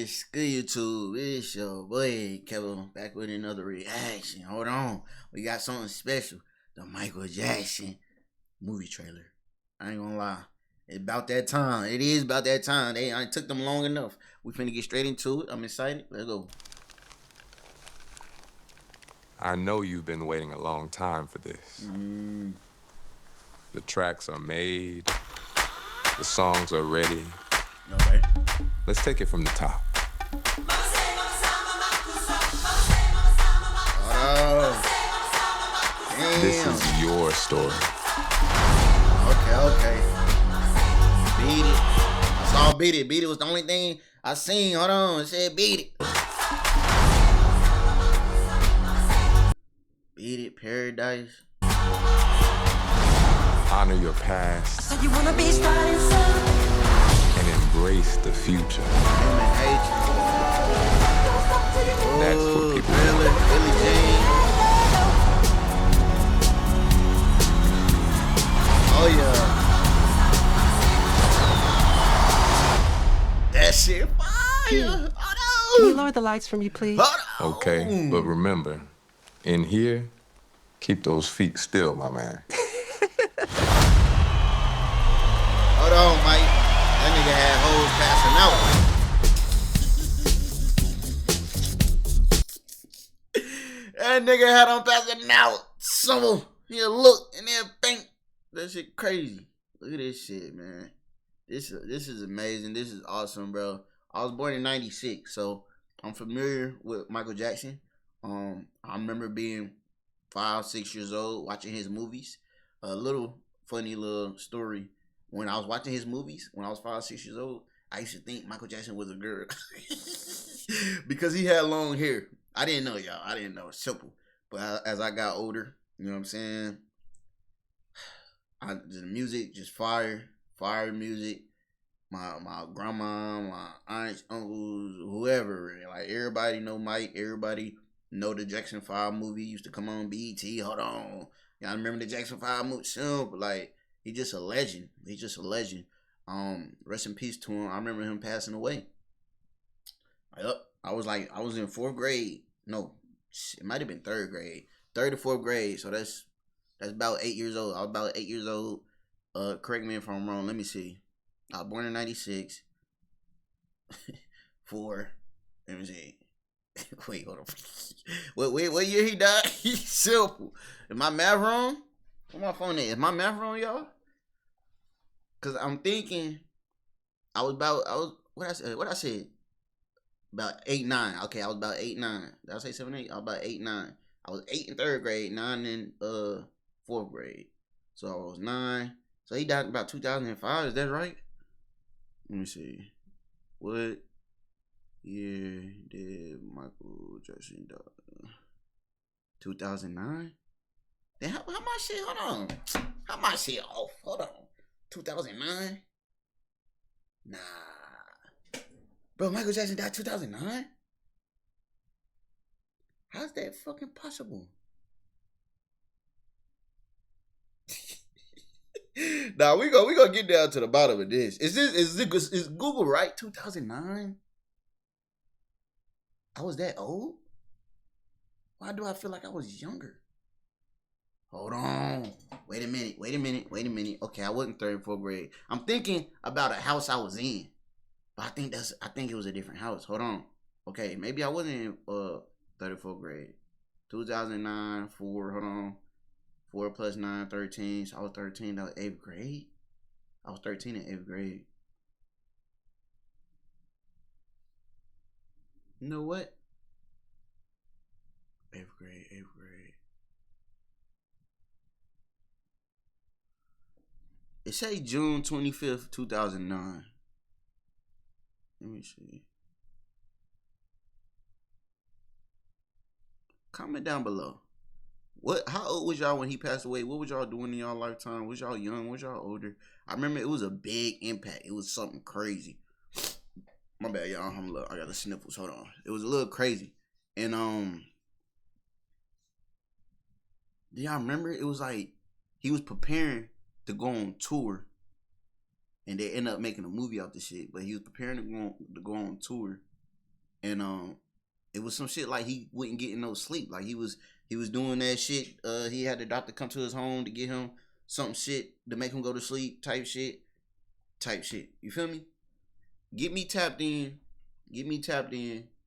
What's good, YouTube? It's your boy Kevo back with another reaction. Hold on, we got something special. The Michael Jackson movie trailer. I ain't gonna lie, it's about that time. It is about that time. I took them long enough. We finna get straight into it. I'm excited. Let's go. I know you've been waiting a long time for this. The tracks are made. The songs are ready. Okay. Let's take it from the top. Oh, damn. This is your story. Okay. Beat It. I saw Beat It. Beat It was the only thing I seen. Hold on. It said Beat It. Beat It, Paradise. Honor your past So you wanna be starting something? and embrace the future. Human nature. That's what people Really, Billie Jean. Oh yeah. That shit fire. Can you lower the lights for me, please? Hold on. Okay, but remember, in here, keep those feet still, my man. Hold on, Mike. That nigga had hoes passing out. That nigga had them passing out. So he'll look and then think. That shit crazy. Look at this shit, man. This is amazing. This is awesome, bro. I was born in '96, so I'm familiar with Michael Jackson. I remember being 5, 6 years old watching his movies. A little funny little story. When I was watching his movies, when I was 5, 6 years old, I used to think Michael Jackson was a girl because he had long hair. I didn't know, y'all. I didn't know. It's simple. But as I got older, you know what I'm saying? The music just fire music. My grandma, my aunts, uncles, whoever, like everybody know Mike. Everybody know the Jackson 5 movie used to come on BET. Hold on, y'all remember the Jackson 5 movie? Simple, like. He's just a legend. He's just a legend. Rest in peace to him. I remember him passing away. Yep. I was in 4th grade. No, it might have been 3rd grade. 3rd to 4th grade. So that's about 8 years old. I was about 8 years old. Correct me if I'm wrong. Let me see. I was born in '96. 4. Let me see. Wait, hold on. What year he died? He's simple. Am I math wrong? Where my phone is my math wrong, y'all? Cause I'm thinking what I said? About 8, 9. Okay, I was about 8, 9. Did I say 7, 8? I was about 8, 9. I was 8 in 3rd grade, 9 in 4th grade. So I was 9. So he died about 2005, is that right? Let me see. What year did Michael Jackson die? 2009? Then how my shit? Hold on. How my shit off? Hold on. 2009? Nah. Bro, Michael Jackson died 2009? How's that fucking possible? Nah, we gonna get down to the bottom of this. Is Google right? 2009? I was that old? Why do I feel like I was younger? Hold on. Wait a minute. Okay, I wasn't 3rd, 4th grade. I'm thinking about a house I was in. But I think it was a different house. Hold on. Okay, maybe I wasn't in 3rd or 4th grade. 2009, 4, hold on. 4 plus 9, 13. So I was 13, that was 8th grade. I was 13 in 8th grade. You know what? 8th grade. It say June 25th, 2009. Let me see. Comment down below. How old was y'all when he passed away? What was y'all doing in y'all lifetime? Was y'all young? Was y'all older? I remember it was a big impact. It was something crazy. My bad, y'all. I got the sniffles. Hold on. It was a little crazy. And do y'all remember? It was like he was preparing to go on tour, and they ended up making a movie out the shit. But he was preparing to go on tour, and it was some shit like he wouldn't get no sleep. Like he was doing that shit. He had the doctor come to his home to get him some shit to make him go to sleep. Type shit. You feel me? Get me tapped in.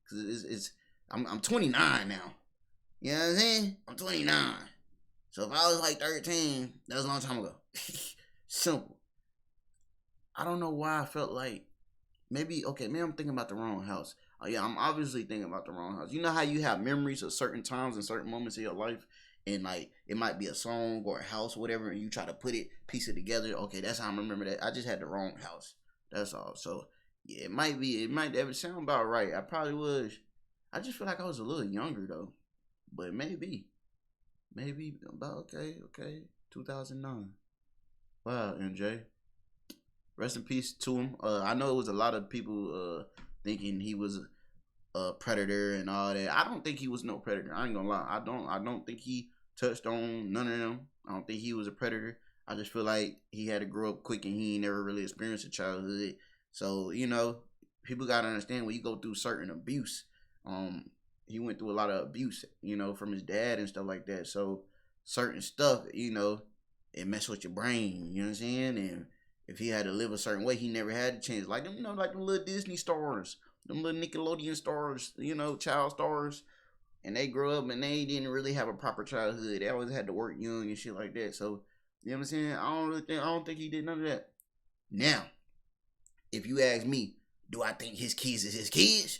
Cause I'm 29 now. You know what I'm saying? I'm 29. So if I was like 13, that was a long time ago. Simple. I don't know why I felt like maybe I'm thinking about the wrong house. Oh yeah, I'm obviously thinking about the wrong house. You know how you have memories of certain times and certain moments in your life, and like it might be a song or a house or whatever, and you try to piece it together. Okay, that's how I remember that. I just had the wrong house. That's all. So yeah, it might ever sound about right. I probably was. I just feel like I was a little younger though, but maybe about okay, 2009. Wow, MJ. Rest in peace to him. I know it was a lot of people thinking he was a predator and all that. I don't think he was no predator. I ain't gonna lie. I don't think he touched on none of them. I don't think he was a predator. I just feel like he had to grow up quick and he never really experienced a childhood. So, you know, people gotta understand when you go through certain abuse, he went through a lot of abuse, you know, from his dad and stuff like that. So certain stuff, you know, it mess with your brain, you know what I'm saying? And if he had to live a certain way, he never had a chance. Like them, you know, like them little Disney stars, them little Nickelodeon stars, you know, child stars. And they grow up and they didn't really have a proper childhood. They always had to work young and shit like that. So, you know what I'm saying? I don't think he did none of that. Now, if you ask me, do I think his kids is his kids?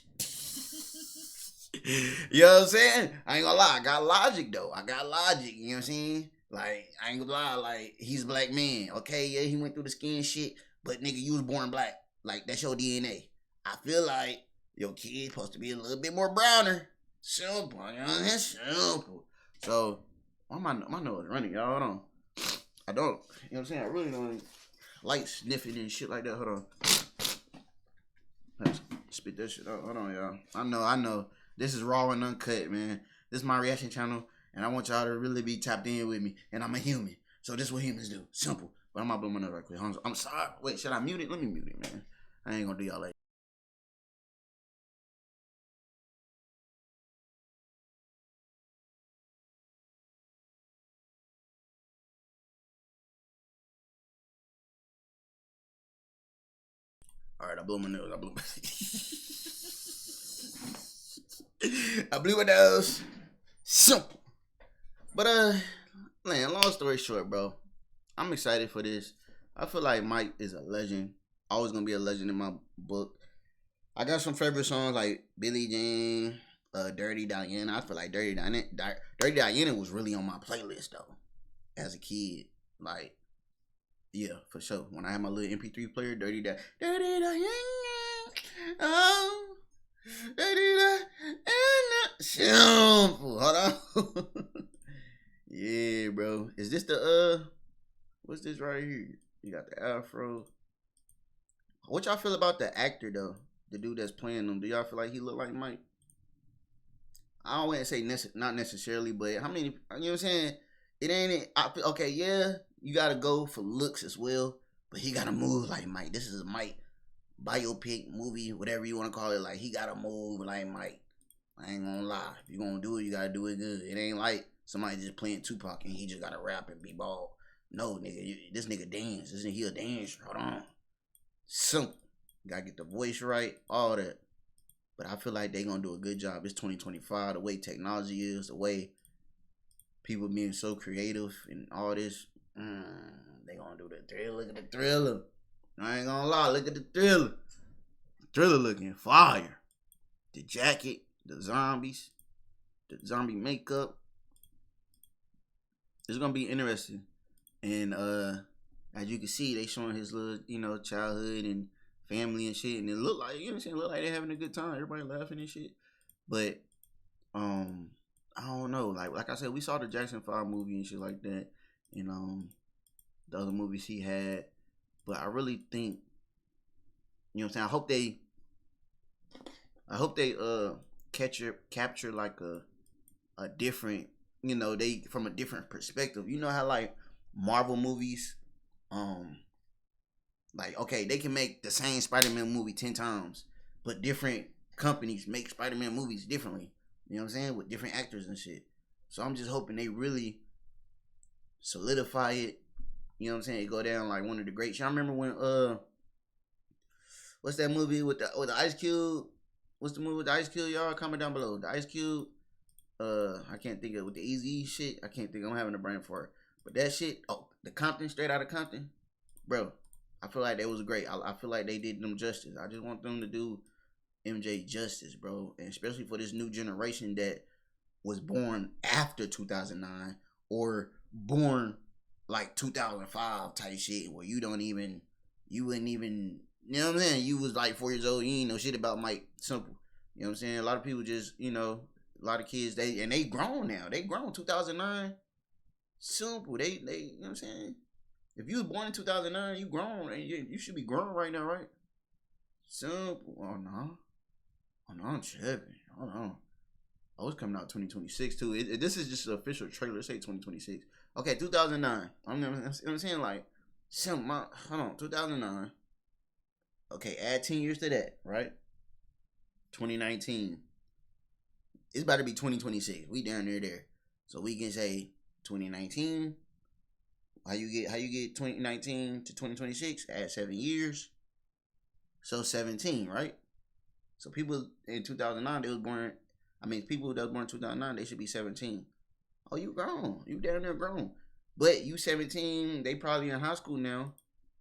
You know what I'm saying? I ain't gonna lie. I got logic though. You know what I'm saying? Like, I ain't gonna lie, like, he's a black man. Okay, yeah, he went through the skin shit, but nigga, you was born black. Like, that's your DNA. I feel like your kid's supposed to be a little bit more browner. Simple, you know what I'm saying? Simple. So, why my nose running, y'all? Hold on. I don't, you know what I'm saying? I really don't like sniffing and shit like that. Hold on. Let's spit that shit out. Hold on, y'all. I know. This is raw and uncut, man. This is my reaction channel. And I want y'all to really be tapped in with me. And I'm a human. So this is what humans do. Simple. But I'm not blowing my nose right quick. I'm sorry. Wait, should I mute it? Let me mute it, man. I ain't gonna do y'all like Alright, I blew my nose. I blew my nose. Simple. But man, long story short, bro. I'm excited for this. I feel like Mike is a legend. Always gonna be a legend in my book. I got some favorite songs like Billie Jean, Dirty Diana. I feel like Dirty Diana was really on my playlist though. As a kid. Like, yeah, for sure. When I had my little MP3 player, Dirty Diana. Oh, Dirty Diana. Simple. Hold on. Yeah, bro. Is this the what's this right here? You got the afro. What y'all feel about the actor though? The dude that's playing them. Do y'all feel like he look like Mike? I don't want to say not necessarily, but how many? You know what I'm saying? It ain't. Okay, yeah, you gotta go for looks as well, but he gotta move like Mike. This is a Mike biopic movie, whatever you want to call it. Like he gotta move like Mike. I ain't gonna lie. If you gonna do it, you gotta do it good. It ain't like somebody just playing Tupac and he just gotta rap and be bald. No, nigga, this nigga dance. This nigga, he a dancer. Hold on. Simple. Gotta get the voice right, all that. But I feel like they gonna do a good job. It's 2025. The way technology is, the way people being so creative and all this. They gonna do the thriller. Look at the thriller. I ain't gonna lie. Look at the thriller. Thriller looking fire. The jacket, the zombies, the zombie makeup. It's gonna be interesting. And as you can see, they showing his little, you know, childhood and family and shit. And it look like, you know what I'm saying, look like they having a good time. Everybody laughing and shit. But I don't know. Like I said, we saw the Jackson 5 movie and shit like that. And the other movies he had. But I really think, you know what I'm saying, I hope they capture like a different, you know, they from a different perspective. You know how like Marvel movies, like, okay, they can make the same Spider-Man movie 10 times, but different companies make Spider-Man movies differently. You know what I'm saying? With different actors and shit. So I'm just hoping they really solidify it. You know what I'm saying? It go down like one of the greats. Y'all remember when what's that movie with the Ice Cube? What's the movie with the Ice Cube? Y'all comment down below. The Ice Cube. I can't think of with the Easy shit. I can't think. I'm having a brain for it. But that shit. Oh, the Compton, Straight Outta Compton, bro. I feel like that was great. I feel like they did them justice. I just want them to do MJ justice, bro, and especially for this new generation that was born after 2009 or born like 2005 type shit, where you wouldn't even, you know what I'm saying? You was like 4 years old, you ain't know shit about Mike. Simple. You know what I'm saying? A lot of people just, you know, a lot of kids, they grown now. They grown 2009. Simple. They, you know what I'm saying? If you was born in 2009, you grown, and you should be grown right now, right? Simple. Oh no, I'm tripping. Hold on. Oh, it's coming out 2026 too. This is just an official trailer. It say 2026. Okay, 2009. I'm saying like, hold on, 2009. Okay, add 10 years to that, right? 2019. It's about to be 2026. We down there. So we can say 2019. How you get 2019 to 2026? Add 7 years. So 17, right? So people in 2009, they was born. I mean, people that was born in 2009, they should be 17. Oh, you grown. You down there grown. But you 17, they probably in high school now.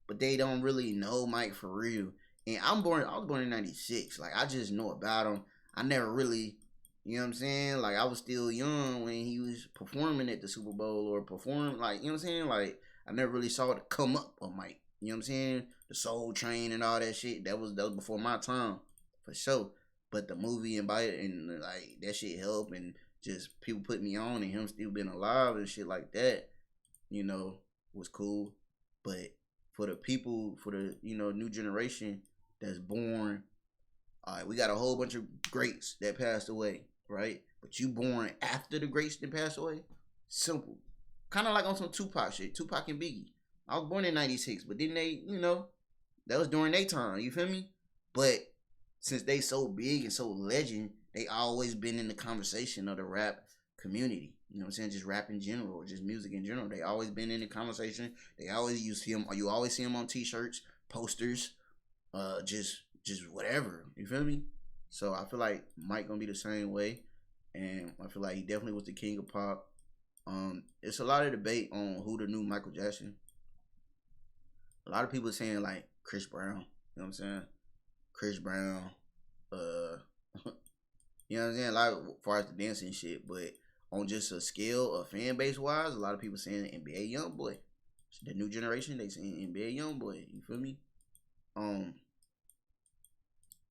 But they don't really know Mike for real. And I was born in 96. Like, I just know about him. I never really, you know what I'm saying? Like, I was still young when he was performing at the Super Bowl or performing, like, you know what I'm saying? Like, I never really saw it come up on Mike. You know what I'm saying? The Soul Train and all that shit. That was before my time, for sure. But the movie and like, that shit helped, and just people put me on, and him still being alive and shit like that, you know, was cool. But for the people, for the, you know, new generation that's born, all right, we got a whole bunch of greats that passed away, right? But you born after the greats that passed away? Simple. Kind of like on some Tupac shit. Tupac and Biggie. I was born in 96, but then they, you know, that was during their time, you feel me? But since they so big and so legend, they always been in the conversation of the rap community. You know what I'm saying? Just rap in general, or just music in general. They always been in the conversation. They always use him, or you always see him on t-shirts, posters, just whatever. You feel me? So I feel like Mike gonna be the same way, and I feel like he definitely was the king of pop. It's a lot of debate on who the new Michael Jackson. A lot of people saying like Chris Brown. You know what I'm saying? Chris Brown. You know what I'm saying? A lot as far as the dancing shit, but on just a scale of fan base wise, a lot of people saying NBA YoungBoy. The new generation, they saying NBA YoungBoy. You feel me? I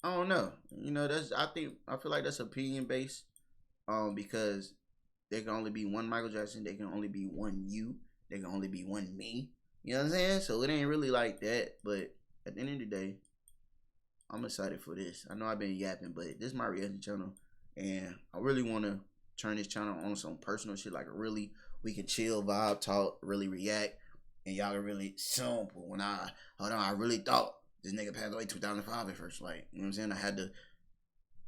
don't know. You know, I feel like that's opinion based. Because there can only be one Michael Jackson. There can only be one you. There can only be one me. You know what I'm saying? So it ain't really like that. But at the end of the day, I'm excited for this. I know I've been yapping, but this is my reaction channel, and I really want to turn this channel on some personal shit. Like, really, we can chill, vibe, talk, really react, and y'all are really simple. When I really thought this nigga passed away 2005 at first. Like, you know what I'm saying? I had to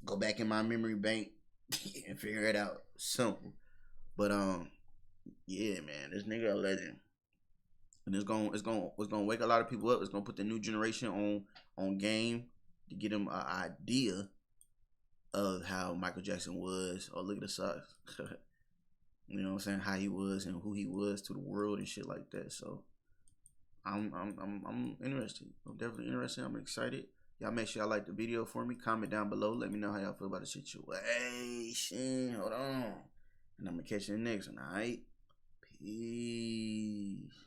go back in my memory bank and figure it out. Simple. But yeah, man, this nigga a legend. And it's gonna wake a lot of people up. It's gonna put the new generation on game to get them an idea of how Michael Jackson was. Oh, look at the socks. You know what I'm saying? How he was and who he was to the world and shit like that. So I'm interested. I'm definitely interested. I'm excited. Y'all make sure y'all like the video for me. Comment down below. Let me know how y'all feel about the situation. Hold on. And I'm gonna catch you in the next one, alright? Peace.